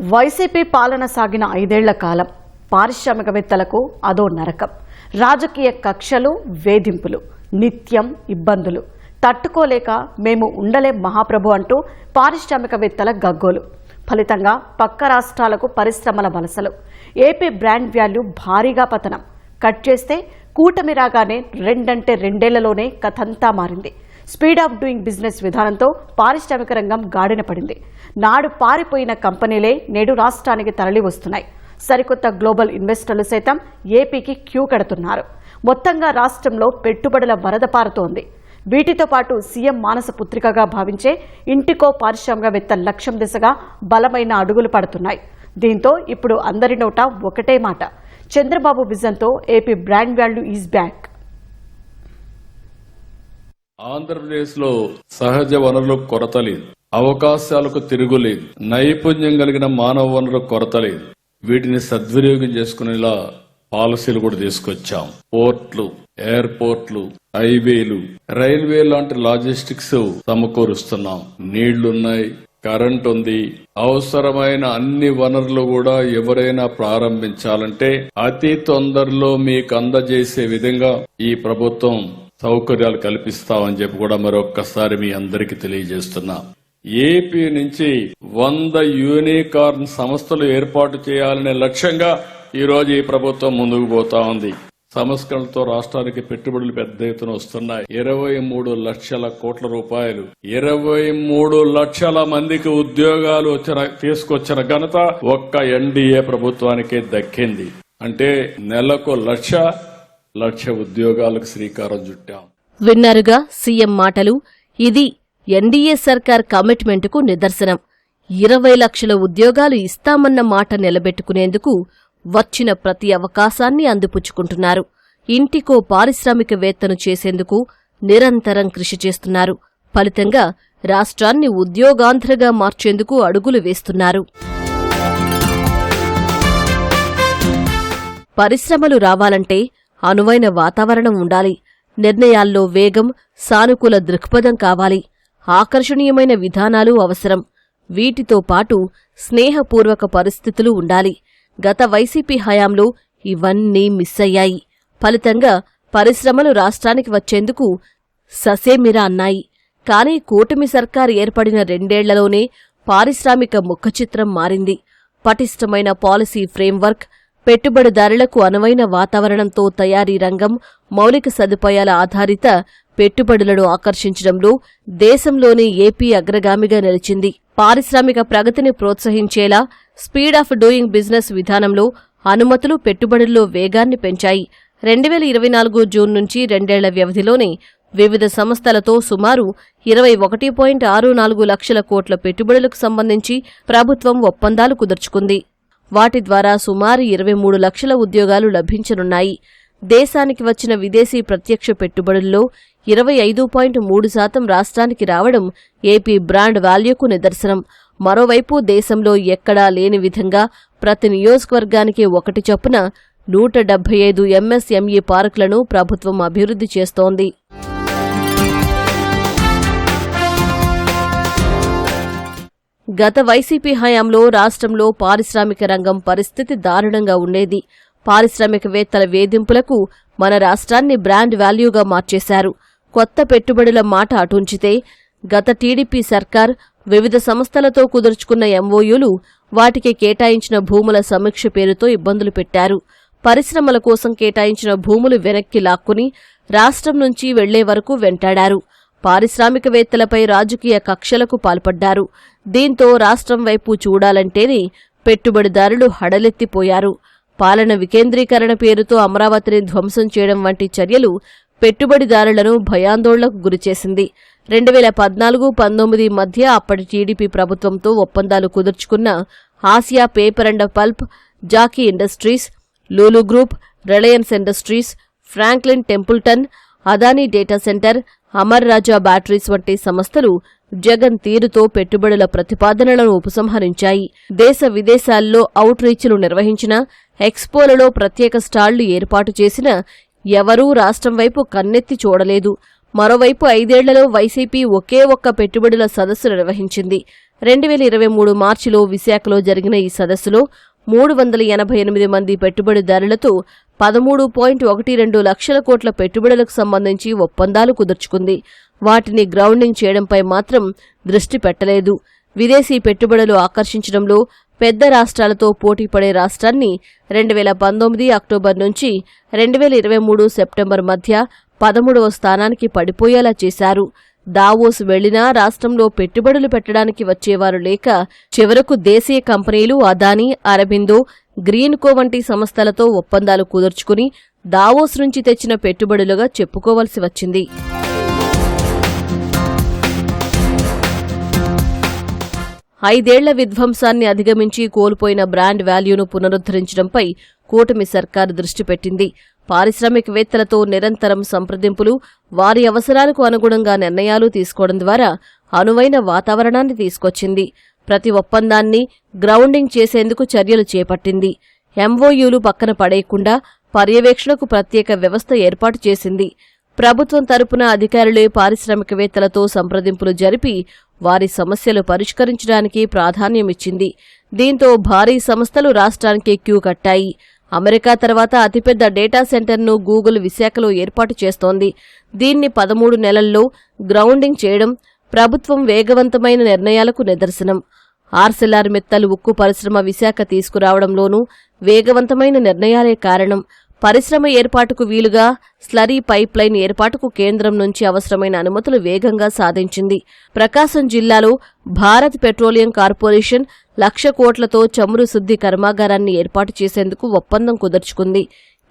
YCP పాలన సాగిన 5 ఏళ్ల కాలం పారిశ్రామికవేత్తలకు అదో నరకం. రాజకీయ కక్షలు, వేధింపులు, నిత్యం ఇబ్బందులు తట్టుకోలేక మేము ఉండలేం మహాప్రభు అంటూ పారిశ్రామికవేత్తల గగ్గోలు. ఫలితంగా పక్క రాష్ట్రాలకు పరిశ్రమల వలసలు. ఏపీ బ్రాండ్ వాల్యూ భారీగా పతనం. కట్ చేస్తే కూటమి రాగానే 2 అంటే 2 ఏళ్లలోనే కథంతా మారింది. స్పీడ్ ఆఫ్ డూయింగ్ బిజినెస్ విధానంతో పారిశ్రామిక రంగం గాడిన పడింది. నాడు పారిపోయిన కంపెనీలే నేడు రాష్ట్రానికి తరలి వస్తున్నాయి. సరికొత్త గ్లోబల్ ఇన్వెస్టర్లు సైతం ఏపీకి క్యూ కడుతున్నారు. మొత్తంగా రాష్ట్రంలో పెట్టుబడుల వరద పారుతోంది. వీటితో పాటు సీఎం మానస పుత్రికగా భావించే ఇంటికో పారిశ్రామికవేత్త లక్ష్యం దిశగా బలమైన అడుగులు పడుతున్నాయి. దీంతో ఇప్పుడు అందరి నోట ఒకటే మాట, చంద్రబాబు విజన్తో AP brand value is back. Andhra Pradesh లో సహజ వనరులకు కొరత లేదు, అవకాశాలకు తిరుగులేదు, నైపుణ్యం కలిగిన మానవ వనరులకు కొరత లేదు. వీటిని సద్వినియోగం చేసుకునేలా పాలసీలు కూడా తీసుకొచ్చాం. పోర్ట్లు, ఎయిర్పోర్ట్లు, హైవేలు, రైల్వే లాంటి లాజిస్టిక్స్ సమకూరుస్తున్నాం. నీళ్లున్నాయి, కరెంట్ ఉంది. అవసరమైన అన్ని వనరులు కూడా ఎవరైనా ప్రారంభించాలంటే అతి తొందరలో మీకు అందజేసే విధంగా ఈ ప్రభుత్వం సౌకర్యాలు కల్పిస్తామని చెప్పి కూడా మరొక్కసారి మీ అందరికీ తెలియజేస్తున్నా. ఏపీ నుంచి 100 యూనికార్న్ సంస్థలు ఏర్పాటు చేయాలనే లక్ష్యంగా ఈ రోజు ఈ ప్రభుత్వం ముందుకు పోతా ఉంది. సంస్కరణలతో రాష్ట్రానికి పెట్టుబడులు పెద్ద ఎత్తున వస్తున్నాయి. 23 లక్షల కోట్ల రూపాయలు, 23 లక్షల మందికి ఉద్యోగాలు తీసుకొచ్చిన ఘనత ఒక్క ఎన్డీఏ ప్రభుత్వానికే దక్కింది. అంటే నెలకు లక్ష ఉద్యోగాలకు శ్రీకారం చుట్టాం. విన్నారుగా సీఎం మాటలు. ఇది ఎన్డీఏ సర్కార్ కమిట్మెంట్ కు నిదర్శనం. 20 లక్షల ఉద్యోగాలు ఇస్తామన్న మాట నిలబెట్టుకునేందుకు వచ్చిన ప్రతి అవకాశాన్ని అందిపుచ్చుకుంటున్నారు. ఇంటికో పారిశ్రామికవేత్తను చేసేందుకు నిరంతరం కృషి చేస్తున్నారు. ఫలితంగా రాష్ట్రాన్ని ఉద్యోగాంధ్రగా మార్చేందుకు అడుగులు వేస్తున్నారు. పరిశ్రమలు రావాలంటే అనువైన వాతావరణం ఉండాలి. నిర్ణయాల్లో వేగం, సానుకూల దృక్పథం కావాలి. ఆకర్షణీయమైన విధానాలు అవసరం. వీటితో పాటు స్నేహపూర్వక పరిస్థితులు ఉండాలి. గత వైసీపీ హయాంలో ఇవన్నీ మిస్ అయ్యాయి. ఫలితంగా పరిశ్రమలు రాష్ట్రానికి వచ్చేందుకు ససేమిరా అన్నాయి. కానీ కూటమి సర్కారు ఏర్పడిన 2 ఏళ్లలోనే పారిశ్రామిక ముఖచిత్రం మారింది. పటిష్టమైన పాలసీ ఫ్రేమ్వర్క్, పెట్టుబడిదారులకు అనువైన వాతావరణంతో తయారీ రంగం, మౌలిక సదుపాయాల ఆధారిత పెట్టుబడులను ఆకర్షించడంలో దేశంలోనే ఏపీ అగ్రగామిగా నిలిచింది. పారిశ్రామిక ప్రగతిని ప్రోత్సహించేలా స్పీడ్ ఆఫ్ డూయింగ్ బిజినెస్ విధానంలో అనుమతులు పెట్టుబడుల్లో వేగాన్ని పెంచాయి. 2024 జూన్ నుంచి 2 ఏళ్ల వ్యవధిలోనే వివిధ సంస్థలతో సుమారు 21.64 లక్షల కోట్ల పెట్టుబడులకు సంబంధించి ప్రభుత్వం ఒప్పందాలు కుదుర్చుకుంది. వాటి ద్వారా సుమారు 23 లక్షల ఉద్యోగాలు లభించనున్నాయి. దేశానికి వచ్చిన విదేశీ ప్రత్యక్ష పెట్టుబడుల్లో 25.3% రాష్ట్రానికి రావడం ఏపీ బ్రాండ్ వాల్యూకు నిదర్శనం. మరోవైపు దేశంలో ఎక్కడా లేని విధంగా ప్రతి నియోజకవర్గానికి 1 చొప్పున 175 ఎంఎస్ఎంఈ పార్కులను ప్రభుత్వం అభివృద్ధి చేస్తోంది. గత వైసీపీ హయాంలో రాష్ట్రంలో పారిశ్రామిక రంగం పరిస్థితి దారుణంగా ఉండేది. పారిశ్రామికవేత్తల వేధింపులకు మన రాష్ట్రాన్ని బ్రాండ్ వాల్యూగా మార్చేశారు. కొత్త పెట్టుబడుల మాట అటుంచితే గత టీడీపీ సర్కార్ వివిధ సంస్థలతో కుదుర్చుకున్న ఎంఓయూలు, వాటికి కేటాయించిన భూముల సమీక్ష పేరుతో ఇబ్బందులు పెట్టారు. పరిశ్రమల కోసం కేటాయించిన భూములు వెనక్కి లాక్కుని రాష్ట్రం నుంచి వెళ్లే వరకు వెంటాడారు. పారిశ్రామికవేత్తలపై రాజకీయ కక్షలకు పాల్పడ్డారు. దీంతో రాష్ట్రం వైపు చూడాలంటేనే పెట్టుబడిదారులు హడలెత్తిపోయారు. పాలన వికేంద్రీకరణ పేరుతో అమరావతిని ధ్వంసం చేయడం వంటి చర్యలు పెట్టుబడిదారులను భయాందోళనకు గురిచేసింది. 2014-19 మధ్య అప్పటి టీడీపీ ప్రభుత్వంతో ఒప్పందాలు కుదుర్చుకున్న Asia Paper and Pulp, Jockey Industries, Lulu Group, Reliance Industries, Franklin Templeton, Adani Data Centre, Amar Raja Batteries వంటి సంస్థలు జగన్ తీరుతో పెట్టుబడుల ప్రతిపాదనలను ఉపసంహరించాయి. దేశ విదేశాల్లో అవుట్ రీచ్లు నిర్వహించిన, ఎక్స్పోలలో ప్రత్యేక స్టాళ్లు ఏర్పాటు చేసిన ఎవరూ రాష్ట్రం వైపు కన్నెత్తి చూడలేదు. మరోవైపు 5 ఏళ్లలో వైసీపీ ఒకే ఒక్క పెట్టుబడుల సదస్సు నిర్వహించింది. 2023 మార్చిలో విశాఖలో జరిగిన ఈ సదస్సులో 388 మంది పెట్టుబడిదారులతో 13.12 లక్షల కోట్ల పెట్టుబడులకు సంబంధించి ఒప్పందాలు కుదుర్చుకుంది. వాటిని గ్రౌండింగ్ చేయడంపై మాత్రం దృష్టి పెట్టలేదు. విదేశీ పెట్టుబడులు ఆకర్షించడంలో పెద్ద రాష్ట్రాలతో పోటీపడే రాష్ట్రాన్ని 2019 అక్టోబర్ నుంచి 2023 సెప్టెంబర్ మధ్య 13వ స్థానానికి పడిపోయేలా చేశారు. దావోస్ వెళ్లినా రాష్ట్రంలో పెట్టుబడులు పెట్టడానికి వచ్చేవారు లేక చివరకు దేశీయ కంపెనీలు అదానీ, అరబిందో, గ్రీన్కో వంటి సంస్థలతో ఒప్పందాలు కుదుర్చుకుని దావోస్ నుంచి తెచ్చిన పెట్టుబడులుగా చెప్పుకోవలసి వచ్చింది. ఐదేళ్ల విధ్వంసాన్ని అధిగమించి కోల్పోయిన బ్రాండ్ వాల్యూను పునరుద్ధరించడంపై కూటమి సర్కారు దృష్టి పెట్టింది. పారిశ్రామికవేత్తలతో నిరంతరం సంప్రదింపులు, వారి అవసరాలకు అనుగుణంగా నిర్ణయాలు తీసుకోవడం ద్వారా అనువైన వాతావరణాన్ని తీసుకొచ్చింది. ప్రతి ఒప్పందాన్ని గ్రౌండింగ్ చేసేందుకు చర్యలు చేపట్టింది. ఎంఓయూలు పక్కన పడేయకుండా పర్యవేక్షణకు ప్రత్యేక వ్యవస్థ ఏర్పాటు చేసింది. ప్రభుత్వం తరపున అధికారులే పారిశ్రామికవేత్తలతో సంప్రదింపులు జరిపి వారి సమస్యలు పరిష్కరించడానికి ప్రాధాన్యమిచ్చింది. దీంతో భారీ సంస్థలు రాష్ట్రానికి క్యూ కట్టాయి. అమెరికా తర్వాత అతిపెద్ద డేటా సెంటర్ను గూగుల్ విశాఖలో ఏర్పాటు చేస్తోంది. దీన్ని 13 నెలల్లో గ్రౌండింగ్ చేయడం ప్రభుత్వం వేగవంతమైన నిర్ణయాలకు నిదర్శనం. ఆర్సెల్ఆర్ మిత్తల్ ఉక్కు పరిశ్రమ విశాఖ తీసుకురావడంలోనూ వేగవంతమైన నిర్ణయాలే కారణం. పరిశ్రమ ఏర్పాటుకు వీలుగా స్లరీ పైప్లైన్ ఏర్పాటుకు కేంద్రం నుంచి అవసరమైన అనుమతులు వేగంగా సాధించింది. ప్రకాశం జిల్లాలో భారత్ పెట్రోలియం కార్పొరేషన్ 1,00,000 కోట్లతో చమురు శుద్ధి కర్మాగారాన్ని ఏర్పాటు చేసేందుకు ఒప్పందం కుదుర్చుకుంది.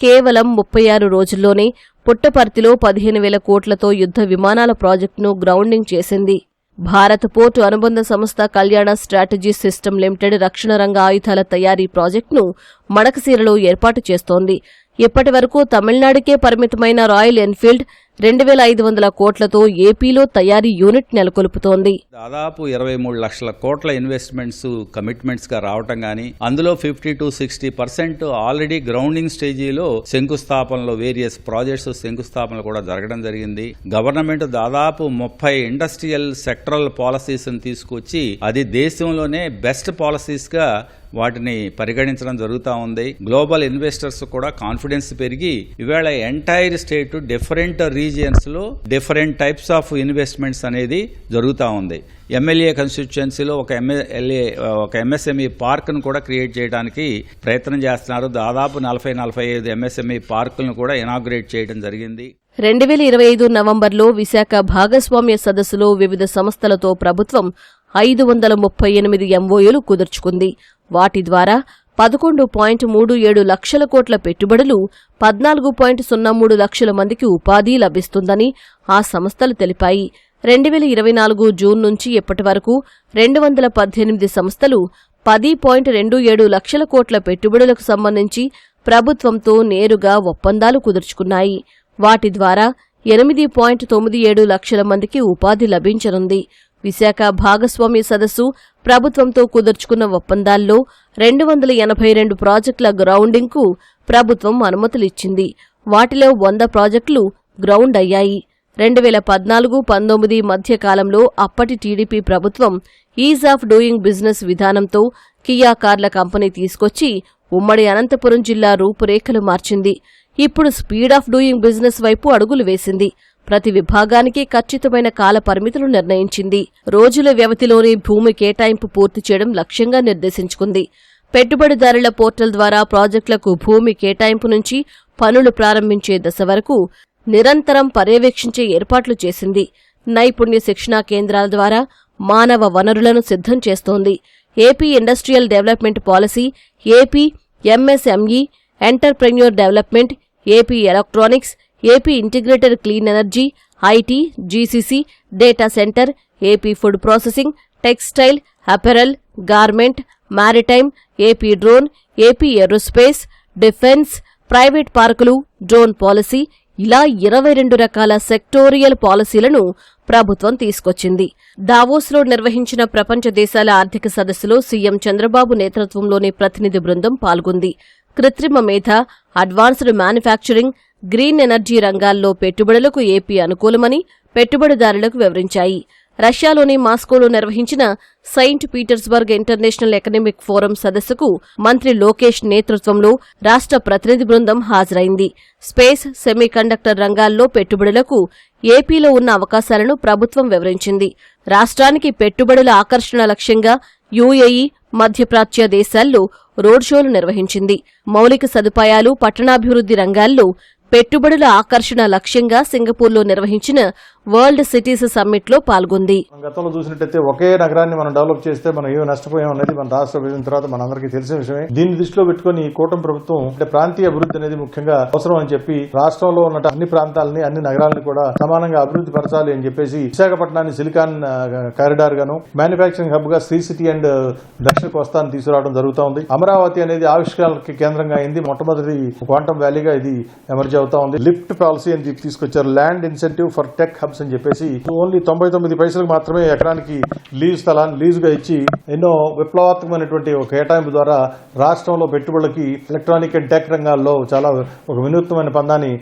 కేవలం 36 రోజుల్లోనే పుట్టపర్తిలో 15,000 కోట్లతో యుద్ధ విమానాల ప్రాజెక్టును గ్రౌండింగ్ చేసింది. భారత్ పోర్టు అనుబంధ సంస్థ కళ్యాణ స్ట్రాటజీ సిస్టమ్ లిమిటెడ్ రక్షణ రంగ ఆయుధాల తయారీ ప్రాజెక్టును మడకశీరలో ఏర్పాటు చేస్తోంది. ఇప్పటి వరకు తమిళనాడుకే పరిమితమైన రాయల్ ఎన్ఫీల్డ్ 2,500 కోట్లతో ఏపీలో తయారీ యూనిట్ నెలకొల్పుతోంది. దాదాపు 23 లక్షల కోట్ల ఇన్వెస్ట్మెంట్స్ కమిట్మెంట్స్ గా రావటం గానీ, అందులో 50-60% ఆల్రెడీ గ్రౌండింగ్ స్టేజీలో శంకుస్థాపనలో వేరియస్ ప్రాజెక్ట్స్ శంకుస్థాపనలు కూడా జరగడం జరిగింది. గవర్నమెంట్ దాదాపు 30 ఇండస్ట్రియల్ సెక్టరల్ పాలసీస్ తీసుకొచ్చి అది దేశంలోనే బెస్ట్ పాలసీస్ గా వాటిని పరిగణించడం జరుగుతూ ఉంది. గ్లోబల్ ఇన్వెస్టర్స్ కూడా కాన్ఫిడెన్స్ పెరిగి ఇవాళ ఎంటైర్ స్టేట్ డిఫరెంట్ రీజియన్స్ లో డిఫరెంట్ టైప్స్ ఆఫ్ ఇన్వెస్ట్మెంట్స్ అనేది జరుగుతూ ఉంది. ఎమ్మెల్యే కాన్స్టిట్యుయెన్సీలో ఒక ఎంఎస్ఎంఈ పార్క్ ను కూడా క్రియేట్ చేయడానికి ప్రయత్నం చేస్తున్నారు. దాదాపు 40-45 ఎంఎస్ఎంఈ పార్కులను కూడా ఇనాగ్రేట్ చేయడం జరిగింది. 2025 నవంబర్లో విశాఖ భాగస్వామ్య సదస్సులో వివిధ సంస్థలతో ప్రభుత్వం 538 ఎంఓయూలు కుదుర్చుకుంది. వాటి ద్వారా 11.37 లక్షల కోట్ల పెట్టుబడులు, 14.03 లక్షల మందికి ఉపాధి లభిస్తుందని ఆ సంస్థలు తెలిపాయి. 2024 జూన్ నుంచి ఇప్పటి వరకు 218 సంస్థలు 10.27 లక్షల కోట్ల పెట్టుబడులకు సంబంధించి ప్రభుత్వంతో నేరుగా ఒప్పందాలు కుదుర్చుకున్నాయి. వాటి ద్వారా 8.97 లక్షల మందికి ఉపాధి లభించనుంది. విశాఖ భాగస్వామ్య సదస్సు ప్రభుత్వంతో కుదుర్చుకున్న ఒప్పందాల్లో 282 ప్రాజెక్టుల గ్రౌండింగ్కు ప్రభుత్వం అనుమతులిచ్చింది. వాటిలో 100 ప్రాజెక్టులు గ్రౌండ్ అయ్యాయి. 2014-19 మధ్య కాలంలో అప్పటి టీడీపీ ప్రభుత్వం ఈజ్ ఆఫ్ డూయింగ్ బిజినెస్ విధానంతో కియా కార్ల కంపెనీ తీసుకొచ్చి ఉమ్మడి అనంతపురం జిల్లా రూపురేఖలు మార్చింది. ఇప్పుడు స్పీడ్ ఆఫ్ డూయింగ్ బిజినెస్ వైపు అడుగులు వేసింది. ప్రతి విభాగానికి ఖచ్చితమైన కాల పరిమితులు నిర్ణయించింది. రోజుల వ్యవధిలోనే భూమి కేటాయింపు పూర్తి చేయడం లక్ష్యంగా నిర్దేశించుకుంది. పెట్టుబడిదారుల పోర్టల్ ద్వారా ప్రాజెక్టులకు భూమి కేటాయింపు నుంచి పనులు ప్రారంభించే దశ వరకు నిరంతరం పర్యవేక్షించే ఏర్పాట్లు చేసింది. నైపుణ్య శిక్షణా కేంద్రాల ద్వారా మానవ వనరులను సిద్ధం చేస్తోంది. AP industrial development policy, AP MSME entrepreneur development, AP electronics, AP integrated clean energy, IT, GCC, data centre, AP food processing, textile, apparel, garment, maritime, AP drone, AP aerospace, defence, private పార్కులు, drone policy, ఇలా 22 రకాల sectorial పాలసీలను ప్రభుత్వం తీసుకొచ్చింది. దావోస్లో నిర్వహించిన ప్రపంచ దేశాల ఆర్థిక సదస్సులో సీఎం చంద్రబాబు నేతృత్వంలోని ప్రతినిధి బృందం పాల్గొంది. కృత్రిమ మేధ, అడ్వాన్స్డ్ మ్యానుఫ్యాక్చరింగ్, గ్రీన్ ఎనర్జీ రంగాల్లో పెట్టుబడులకు ఏపీ అనుకూలమని పెట్టుబడిదారులకు వివరించాయి. రష్యాలోని మాస్కోలో నిర్వహించిన Saint Petersburg international economic forum సదస్సుకు మంత్రి లోకేష్ నేతృత్వంలో రాష్ట్ర ప్రతినిధి బృందం హాజరైంది. స్పేస్, సెమీకండక్టర్ రంగాల్లో పెట్టుబడులకు ఏపీలో ఉన్న అవకాశాలను ప్రభుత్వం వివరించింది. రాష్ట్రానికి పెట్టుబడుల ఆకర్షణ లక్ష్యంగా యుఏఈ, మధ్యప్రాచ్య దేశాల్లో రోడ్ షోలు నిర్వహించింది. మౌలిక సదుపాయాలు, పట్టణాభివృద్ధి రంగాల్లో పెట్టుబడుల ఆకర్షణ లక్ష్యంగా సింగపూర్లో నిర్వహించిన వరల్డ్ సిటీస్ సమ్మిట్ లో పాల్గొంది. గతంలో చూసినట్టయితే ఒకే నగరాన్ని మనం డెవలప్ చేస్తే మనం ఏమి నష్టపోయాం అనేది మన రాష్ట్ర విభజన తర్వాత మనందరికీ తెలిసిన విషయమే. దీన్ని దృష్టిలో పెట్టుకుని ఈ కూటమి ప్రభుత్వం అంటే ప్రాంతీయ అభివృద్ధి అనేది ముఖ్యంగా అవసరం అని చెప్పి రాష్ట్రంలో ఉన్న అన్ని ప్రాంతాలని, అన్ని నగరాలను కూడా సమానంగా అభివృద్ధి పరచాలి అని చెప్పేసి విశాఖపట్నాన్ని సిలికాన్ కారిడార్ గాను, మ్యానుఫ్యాక్చరింగ్ హబ్ గా శ్రీ సిటీ అండ్ దక్షిణ కోస్తాన్ని తీసుకురావడం జరుగుతూ ఉంది. అమరావతి అనేది ఆవిష్కరణకి కేంద్రంగా అయింది. మొట్టమొదటి క్వాంటమ్ వ్యాలీగా ఇది ఎమర్జీ అవుతా ఉంది. లిఫ్ట్ పాలసీ అని చెప్పి తీసుకొచ్చారు. Land incentive for tech hubs అని చెప్పేసి ఓన్లీ 99 పైసలకు మాత్రమే ఎకరానికి లీజు స్థలాన్ని లీజుగా ఇచ్చి ఎన్నో విప్లవాత్మకమైనటువంటి ఒక కేటాయింపు ద్వారా రాష్ట్రంలో పెట్టుబడులకి ఎలక్ట్రానిక్ అండ్ టెక్ రంగాల్లో చాలా ఒక వినూత్నమైన పందాన్ని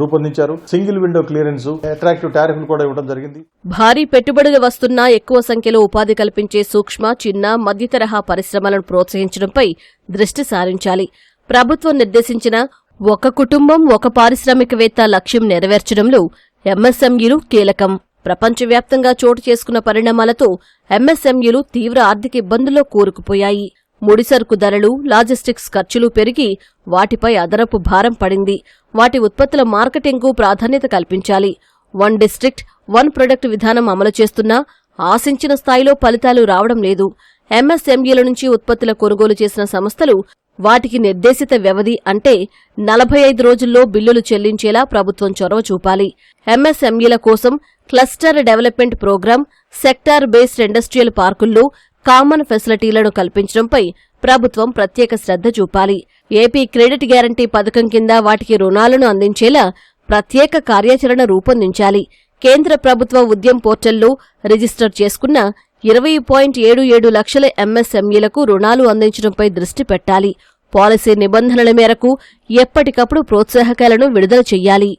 రూపొందించారు. సింగిల్ విండో క్లియరెన్స్, అట్రాక్టివ్ టారిఫ్లు కూడా ఇవ్వడం జరిగింది. భారీ పెట్టుబడులు వస్తున్నా ఎక్కువ సంఖ్యలో ఉపాధి కల్పించే సూక్ష్మ, చిన్న, మధ్యతరహా పరిశ్రమలను ప్రోత్సహించడంపై దృష్టి సారించాలి. ప్రభుత్వం నిర్దేశించిన ఒక కుటుంబం ఒక పారిశ్రామికవేత్త లక్ష్యం నెరవేర్చడంలో ఎంఎస్ఎంఈలు కీలకం. ప్రపంచవ్యాప్తంగా చోటు చేసుకున్న పరిణామాలతో ఎంఎస్ఎంఈలు తీవ్ర ఆర్థిక ఇబ్బందుల్లో కూరుకుపోయాయి. ముడిసరుకు ధరలు, లాజిస్టిక్స్ ఖర్చులు పెరిగి వాటిపై అదనపు భారం పడింది. వాటి ఉత్పత్తుల మార్కెటింగ్కు ప్రాధాన్యత కల్పించాలి. వన్ డిస్ట్రిక్ట్, వన్ ప్రొడక్ట్ విధానం అమలు చేస్తున్నా ఆశించిన స్థాయిలో ఫలితాలు రావడం లేదు. ఎంఎస్ఎంఈల నుంచి ఉత్పత్తుల కొనుగోలు చేసిన సంస్థలు వాటికి నిర్దేశిత వ్యవధి అంటే 45 రోజుల్లో బిల్లులు చెల్లించేలా ప్రభుత్వం చొరవ చూపాలి. ఎంఎస్ఎంఈల కోసం cluster development programme, sector based industrial పార్కుల్లో కామన్ ఫెసిలిటీలను కల్పించడంపై ప్రభుత్వం ప్రత్యేక శ్రద్ధ చూపాలి. ఏపీ క్రెడిట్ గ్యారంటీ పథకం కింద వాటికి రుణాలను అందించేలా ప్రత్యేక కార్యాచరణ రూపొందించాలి. కేంద్ర ప్రభుత్వ ఉద్యమ్ పోర్టల్లో రిజిస్టర్ చేసుకున్న 20.77 లక్షల ఎంఎస్ఎంఈలకు రుణాలు అందించడంపై దృష్టి పెట్టాలి. పాలసీ నిబంధనల మేరకు ఎప్పటికప్పుడు ప్రోత్సాహకాలను విడుదల చెయ్యాలి.